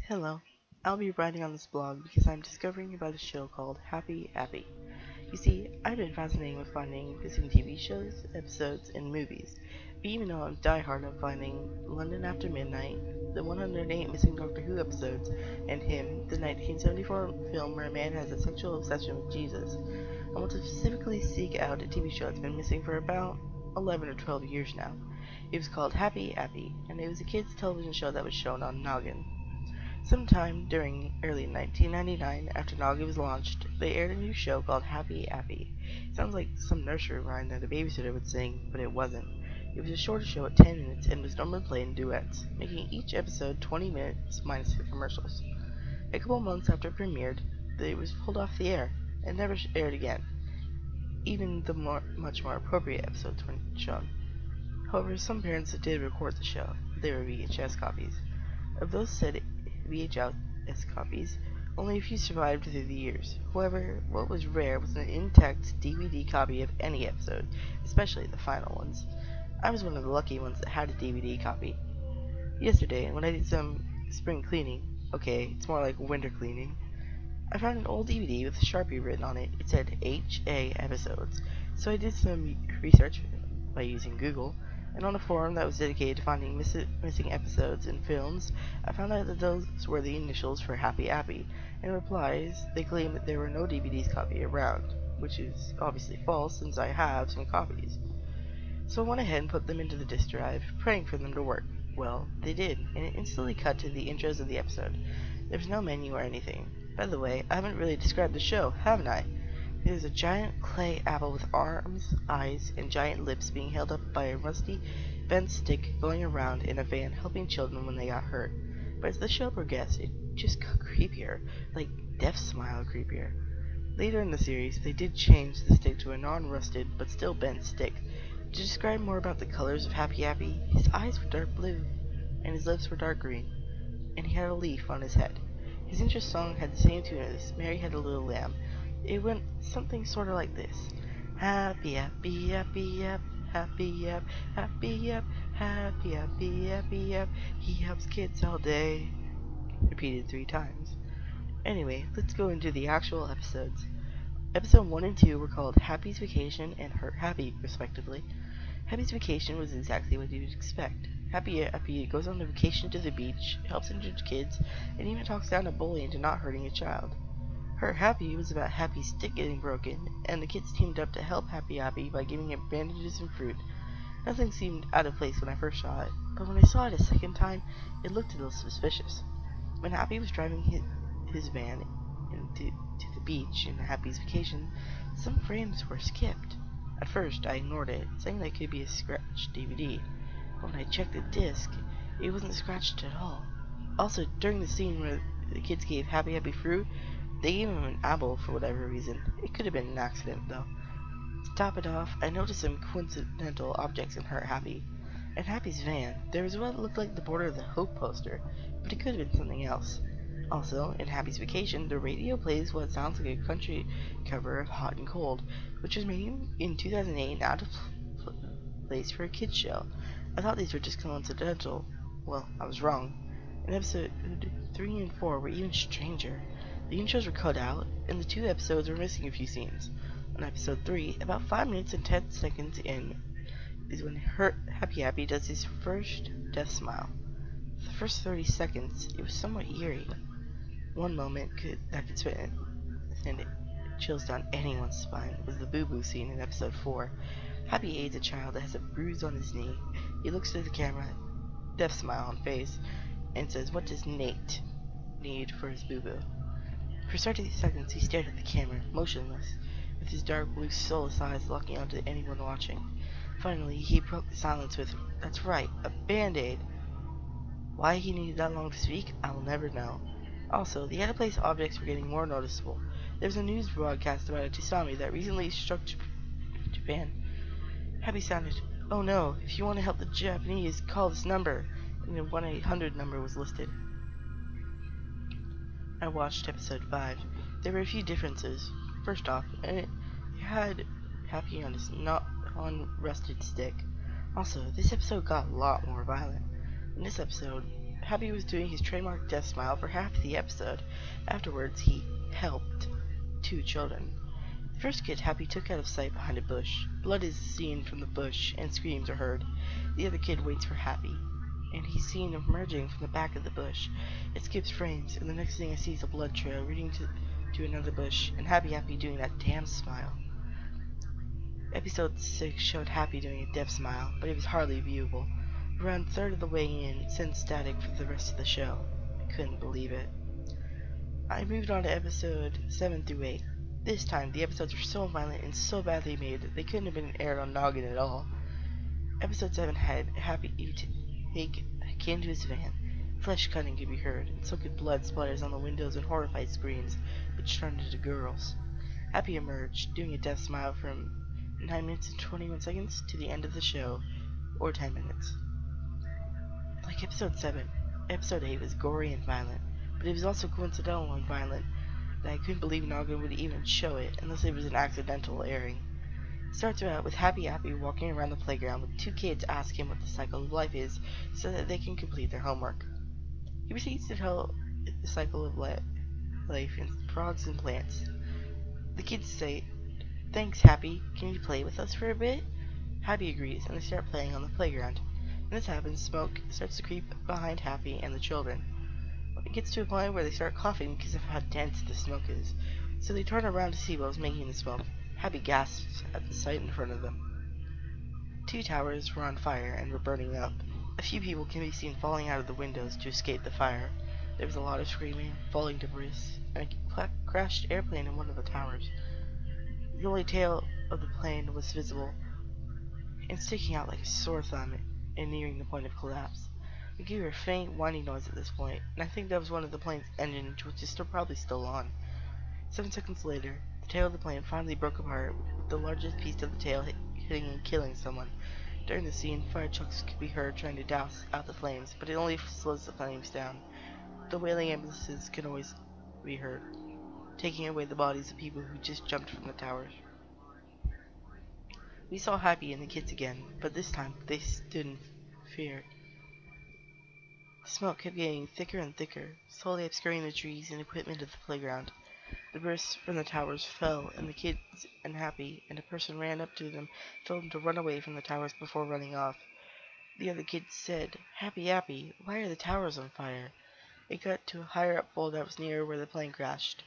Hello, I'll be writing on this blog because I'm discovering about a show called Happy Appy. You see, I've been fascinated with finding missing TV shows, episodes, and movies. But even though I'm diehard on finding London After Midnight, the 108 missing Doctor Who episodes, and Him, the 1974 film where a man has a sexual obsession with Jesus, I want to specifically seek out a TV show that's been missing for about 11 or 12 years now. It was called Happy Appy, and it was a kids' television show that was shown on Noggin. Sometime during early 1999, after Noggin was launched, they aired a new show called Happy Appy. It sounds like some nursery rhyme that a babysitter would sing, but it wasn't. It was a shorter show at 10 minutes and was normally played in duets, making each episode 20 minutes minus the commercials. A couple months after it premiered, it was pulled off the air and never aired again. Even the much more appropriate episodes weren't shown. However, some parents did record the show. They were VHS copies. Of those said VHS copies, only a few survived through the years. However, what was rare was an intact DVD copy of any episode, especially the final ones. I was one of the lucky ones that had a DVD copy. Yesterday, when I did some spring cleaning, okay, it's more like winter cleaning, I found an old DVD with a Sharpie written on it. It said HA episodes, so I did some research by using Google, and on a forum that was dedicated to finding missing episodes in films, I found out that those were the initials for Happy Appy. In replies, they claimed that there were no DVDs copy around, which is obviously false since I have some copies. So I went ahead and put them into the disk drive, praying for them to work. Well, they did, and it instantly cut to the intros of the episode. There was no menu or anything. By the way, I haven't really described the show, haven't I? It is a giant clay apple with arms, eyes, and giant lips being held up by a rusty bent stick going around in a van helping children when they got hurt. But as the show progressed, it just got creepier, like Death Smile creepier. Later in the series, they did change the stick to a non-rusted but still bent stick. To describe more about the colors of Happy Appy, his eyes were dark blue, and his lips were dark green, and he had a leaf on his head. His intro song had the same tune as Mary Had a Little Lamb. It went something sort of like this. Happy Appy, Happy App, Happy App, Happy App, Happy Appy, Happy App. He helps kids all day. Repeated 3 times. Anyway, let's go into the actual episodes. Episode 1 and 2 were called Happy's Vacation and Hurt Happy, respectively. Happy's Vacation was exactly what you'd expect. Happy Appy goes on a vacation to the beach, helps injured kids, and even talks down a bully into not hurting a child. Hurt Happy was about Happy's stick getting broken, and the kids teamed up to help Happy Appy by giving him bandages and fruit. Nothing seemed out of place when I first saw it, but when I saw it a second time, it looked a little suspicious. When Happy was driving his van to the beach in Happy's Vacation, some frames were skipped. At first, I ignored it, saying that it could be a scratched DVD. But when I checked the disc, it wasn't scratched at all. Also, during the scene where the kids gave Happy Appy fruit, they gave him an apple for whatever reason. It could have been an accident, though. To top it off, I noticed some coincidental objects in Hurt Happy. In Happy's van, there was what looked like the border of the Hope poster, but it could have been something else. Also, in Happy's Vacation, the radio plays what sounds like a country cover of Hot and Cold, which was made in 2008 and out of place for a kids show. I thought these were just coincidental. Well, I was wrong. In episode 3 and 4 were even stranger. The intros were cut out, and the 2 episodes were missing a few scenes. On episode 3, about 5 minutes and 10 seconds in, is when Happy Appy does his first death smile. For the first 30 seconds, it was somewhat eerie. One moment that could send chills down anyone's spine was the boo-boo scene in episode 4. Happy aids a child that has a bruise on his knee. He looks to the camera, death smile on face, and says, "What does Nate need for his boo-boo?" For 30 seconds, he stared at the camera, motionless, with his dark blue soulless eyes locking onto anyone watching. Finally, he broke the silence with, "That's right, a Band-Aid." Why he needed that long to speak, I will never know. Also, the out-of-place objects were getting more noticeable. There was a news broadcast about a tsunami that recently struck Japan. Happy sounded, "Oh no, if you want to help the Japanese, call this number," and the 1-800 number was listed. I watched episode 5. There were a few differences. First off, it had Happy on his non-rusted stick. Also, this episode got a lot more violent. In this episode, Happy was doing his trademark death smile for half the episode. Afterwards, he helped 2 children. The first kid Happy took out of sight behind a bush. Blood is seen from the bush, and screams are heard. The other kid waits for Happy, and he's seen emerging from the back of the bush. It skips frames, and the next thing I see is a blood trail leading to another bush, and Happy doing that damn smile. Episode 6 showed Happy doing a death smile, but it was hardly viewable. Around a third of the way in, it sent static for the rest of the show. I couldn't believe it. I moved on to episode 7 through 8. This time, the episodes were so violent and so badly made that they couldn't have been aired on Noggin at all. Episode 7 had Happy take a kid into his van. Flesh cutting could be heard, and so could blood splatters on the windows and horrified screams, which turned into girls. Happy emerged, doing a death smile from 9 minutes and 21 seconds to the end of the show, or 10 minutes. Like episode 7, episode 8 was gory and violent, but it was also coincidental and violent that I couldn't believe Noggin would even show it unless it was an accidental airing. It starts out with Happy Appy walking around the playground with 2 kids ask him what the cycle of life is so that they can complete their homework. He proceeds to tell the cycle of life in frogs and plants. The kids say, "Thanks, Happy. Can you play with us for a bit?" Happy agrees, and they start playing on the playground. When this happens, smoke starts to creep behind Happy and the children. It gets to a point where they start coughing because of how dense the smoke is, so they turn around to see what was making the smoke. Happy gasps at the sight in front of them. 2 towers were on fire and were burning up. A few people can be seen falling out of the windows to escape the fire. There was a lot of screaming, falling debris, and a crashed airplane in one of the towers. The only tail of the plane was visible and sticking out like a sore thumb and nearing the point of collapse. We could hear a faint whining noise at this point, and I think that was one of the plane's engines, which is probably still on. 7 seconds later, the tail of the plane finally broke apart, with the largest piece of the tail hitting and killing someone. During the scene, fire trucks could be heard trying to douse out the flames, but it only slows the flames down. The wailing ambulances can always be heard, taking away the bodies of people who just jumped from the towers. We saw Happy and the kids again, but this time they stood in fear. The smoke kept getting thicker and thicker, slowly obscuring the trees and equipment of the playground. The bursts from the towers fell, and the kids and Happy and a person ran up to them, told them to run away from the towers before running off. The other kids said, "Happy Appy, why are the towers on fire?" It got to a higher up pole that was near where the plane crashed,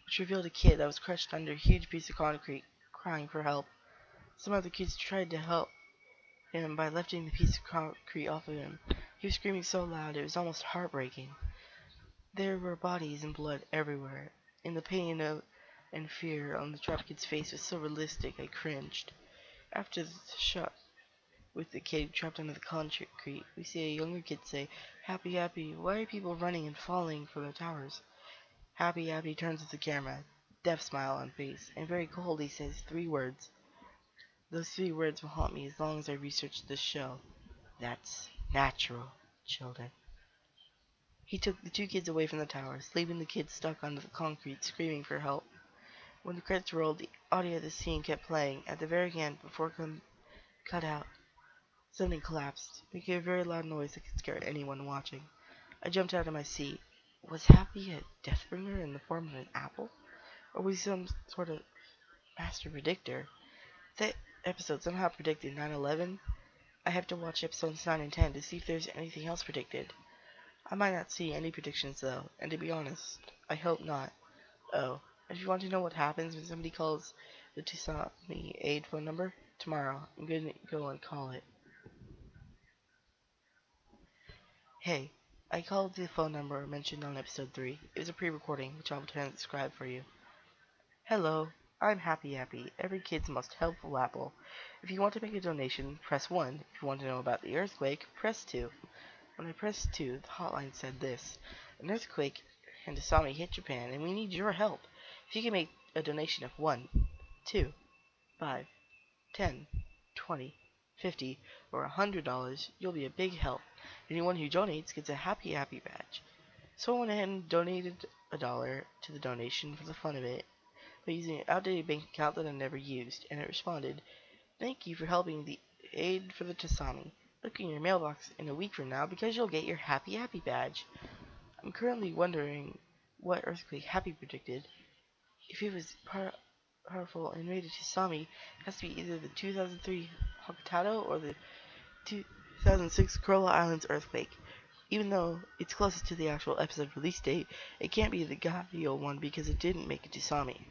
which revealed a kid that was crushed under a huge piece of concrete, crying for help. Some other kids tried to help him by lifting the piece of concrete off of him. He was screaming so loud it was almost heartbreaking. There were bodies and blood everywhere, and the pain and fear on the trapped kid's face was so realistic I cringed. After the shot with the kid trapped under the concrete, we see a younger kid say, "Happy Appy, why are people running and falling from the towers?" Happy Appy turns to the camera, death smile on face, and very cold he says 3 words. Those 3 words will haunt me as long as I research this show. That's natural, children. He took the 2 kids away from the towers, leaving the kids stuck under the concrete, screaming for help. When the credits rolled, the audio of the scene kept playing. At the very end, before it cut out, something collapsed, making a very loud noise that could scare anyone watching. I jumped out of my seat. Was Happy a deathbringer in the form of an apple? Or was he some sort of master predictor? That episode somehow predicted 9/11. I have to watch episodes 9 and 10 to see if there's anything else predicted. I might not see any predictions though, and to be honest, I hope not. Oh, and if you want to know what happens when somebody calls the Tsunami Aid phone number, tomorrow I'm going to go and call it. Hey, I called the phone number mentioned on episode 3. It was a pre-recording, which I'll transcribe for you. "Hello, I'm Happy Appy, every kid's most helpful apple. If you want to make a donation, press 1. If you want to know about the earthquake, press 2. When I pressed 2, the hotline said this: "An earthquake and tsunami hit Japan, and we need your help. If you can make a donation of 1, 2, 5, 10, 20, 50, or $100, you'll be a big help. Anyone who donates gets a Happy Appy badge." So I went ahead and donated $1 to the donation for the fun of it by using an outdated bank account that I never used, and it responded, "Thank you for helping the aid for the tsunami. Look in your mailbox in a week from now because you'll get your Happy Appy badge. I'm currently wondering what earthquake Happy predicted. If it was powerful and rated tsunami, it has to be either the 2003 Hokkaido or the 2006 Kurola Islands earthquake. Even though it's closest to the actual episode release date, it can't be the Gaio one because it didn't make a tsunami.